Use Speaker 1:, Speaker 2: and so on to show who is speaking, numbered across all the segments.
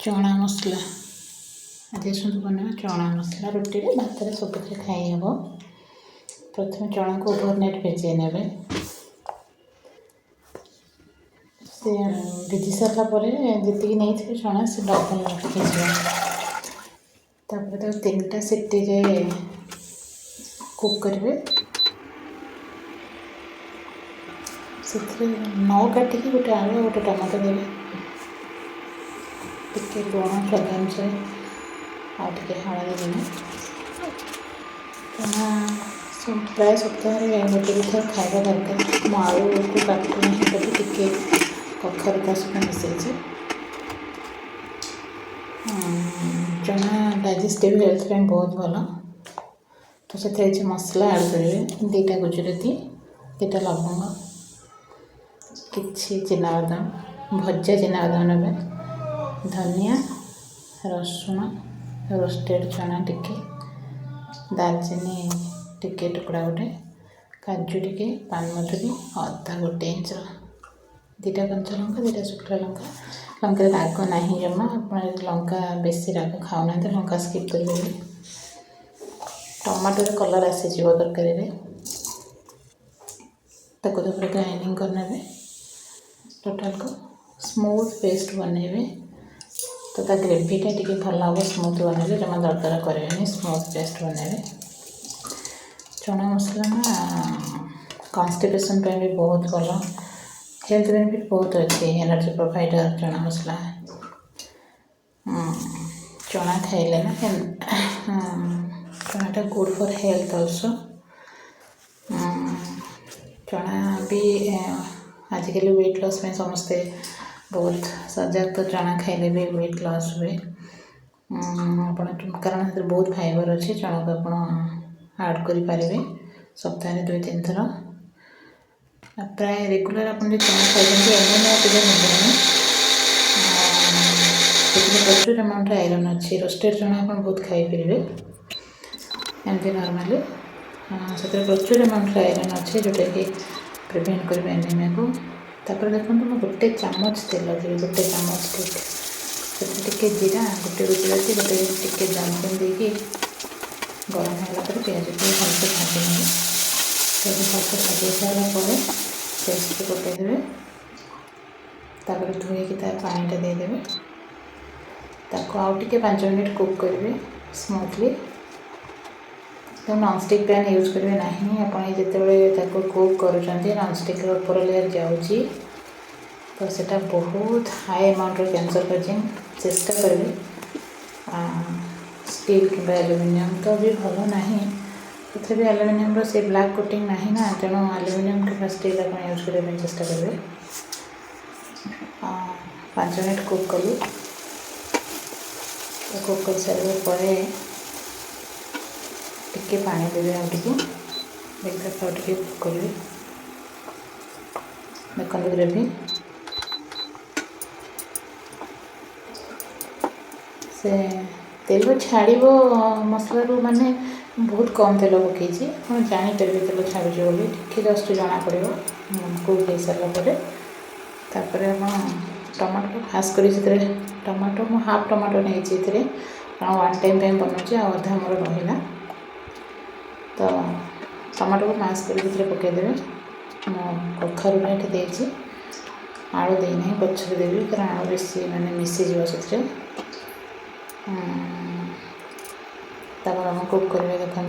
Speaker 1: चना मसला आज आसतु बना चना मसला रुटी भात सबुथे खाई हे। प्रथम चना को ओवरनाइट भिजे ने से भिजी सारापर जी नहीं चना से डबल रखिपर 3टा सीटी कुक करेंगे से 9 काटिकी गोटे आलू गोटे टमाटो देवे टिके लुण स्वाद अनुसार आगे हलदी देवे चना प्राय सप्ताह गोटे भी थर खावा दरकार मु आलू को काटुना टिके कखर सहित मिसई चना डाइजेस्टिव हेल्थ पे बहुत भल। तो से मसला ऐड करेंगे 2टा गुजराती 2टा लवंग किछि चिनाबादाम भजा चिनाबादाम ने धनिया रसुण रोस्टेड चना टिके दालचीनी टिके टुकड़ा गोटे काजू टिके पानमधुरी अदा गोटे इंच 2टा कंचा लंका 2टा शुखला लंका लंका राग ना जमा आप लंका बेसी राग खाऊना लंका स्किप करेंगे। टमाटो कलर आसीज तरकारी ग्राइंडिंग करने टोटाल को स्मूथ पेस्ट बनइबे तो ग्रेवीटा टी भल हम स्मूथ बनइले जमा दरदरा करेंगे स्मूथ पेस्ट बनइबे। चना मसला ना कॉन्स्टिपेशन पे भी बहुत भल हेल्थ बेनिफिट बहुत अच्छे एनर्जी प्रोवाइडर चना मसला चना खाइले ना चनाटा गुड फॉर हेल्थ ऑल्सो। चना भी आजिकल वेट लॉस में समस्ते बहुत सजग तो चना खाइले भी वेट लॉस हुए कारण बहुत फाइबर अच्छे चना को आप ऐड करें सप्ताह 2-3 थर प्राय रेगुलर आप चना खाई प्रचुर अमाउंट आयरन अच्छी रोस्टेड चना आप बहुत खाईपर एमती नॉर्मली से प्रचुर अमाउंट आयरन अच्छे जोटा कि प्रिवेंट करेंगे एनीमिया को। तापर देखो मैं गोटे चामच तेल देवी गोटे चामच ठीक से जीरा गोटे गुजराती गोटे टिके दालचीनी देकी गरम होगा प्याज को भलसे भाजी ने प्याज भलसे भाजी सारापर पेस्ट पकईदेवे धोईकी पानीटा देदेवे आउ टे 5 मिनट कुक करेंगे स्मूथली। तो नॉनस्टिक पैन यूज करेंगे ना आप जिते कुक कर नॉनस्टिक ऊपर लेयर जाऊँगी तो सेटा बहुत हाई अमाउंट कैंसर काजिंग चेष्टा करेंगे स्टील कि एल्युमिनियम तो भी भल ना तथापि एल्युमिनियम से ब्लैक कोटिंग ना तेणु एल्युमिनियम कि स्टील आप यूज करने चेष्टा करेंगे। 5 मिनट कुक कलु तो कुक कर सारे टिके पानी देवे आगे कुक करेंगे देखो ग्रेवी से तेल छाड़ मसला माने बहुत कम तेल पकई जापर तेल छाड़ू बोली टे जस्ट जना पड़ो कुक हो सारापर टमाटो खास कर टमाटो मु हाफ टमाटो नहीं कारण 1 टाइम बनाऊँगी आधा मोर रहा तो टमाटो को मैश कर पकईदेवे कखारू ये देती आलू देना पचर देवी कारण आलू बेसी मैंने मिसीज से कुक करेंगे देखो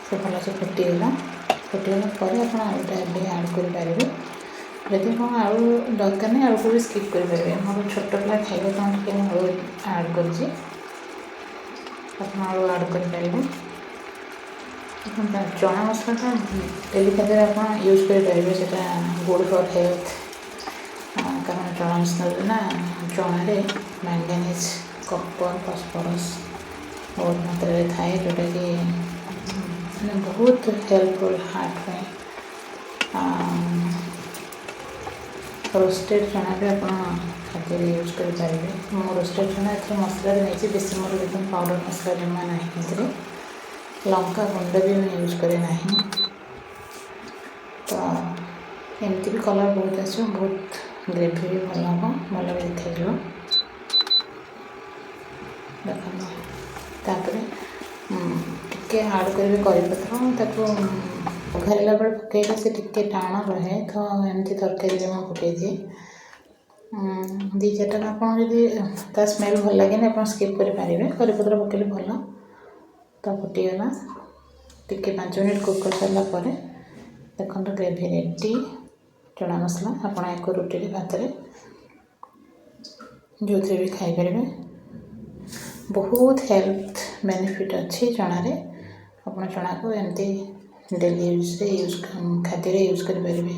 Speaker 1: से भल से फुटीगला आप आलूटा ऐड करेंगे जदि हाँ आलू दरकार नहीं आलू को भी स्किप करेंगे मोर छोट पिला खाइबा टे आलू ऐड कर आलू ऐड करेंगे। चना मसला डेली खाद्य आप यूज करेंगे से गुड फॉर हेल्थ कारण चना मसला ना चना मैंगनीज कपर फॉस्फोरस बहुत मात्रा थाए जोटा कि बहुत हेल्पफुल हार्ट में। रोस्टेड चना भी आप खाद्य यूज करेंगे मो रोस्टेड चना ए मसला नहीं बेसी मोर देखते पाउडर मसला जमा ना लंका गुंड भी मैं यूज करे ना तो एमती भी कलर बहुत आस बहुत ग्रेवी भी भल हम भल भी देखा। ଟିକେ ଆଡ଼ କରିବେ କରିପତ୍ର ତାକୁ ପଘାରିଲା ବେଳେ ପକାଇଲେ ସେ ଟିକେ ଟାଣ ରହେ ତ ଏମିତି ତରକାରୀରେ ମୁଁ ପକାଇଦିଏ। 2-4ଟା ଆପଣ ଯଦି ତା ସ୍ମେଲ୍ ଭଲ ଲାଗେନି ଆପଣ ସ୍କିପ୍ କରିପାରିବେ, କରିପତ୍ର ପକାଇଲେ ଭଲ। ତ ଫୁଟିଗଲା, ଟିକେ 5 ମିନିଟ୍ କୁକ୍ କରିସାରିଲା ପରେ ଦେଖନ୍ତୁ ଗ୍ରେଭି ରେଡ଼ି। ଚଣା ମସଲା ଆପଣ ୟାକୁ ରୁଟିରେ ଭାତରେ ଯେଉଁଥିରେ ବି ଖାଇପାରିବେ। ବହୁତ ହେଲ୍ଥ ବେନିଫିଟ୍ ଅଛି ଚଣାରେ। ଆପଣ ଚଣାକୁ ଏମିତି ଡେଲି ୟୁଜ୍ରେ ଖାଦ୍ୟରେ ୟୁଜ୍ କରିପାରିବେ।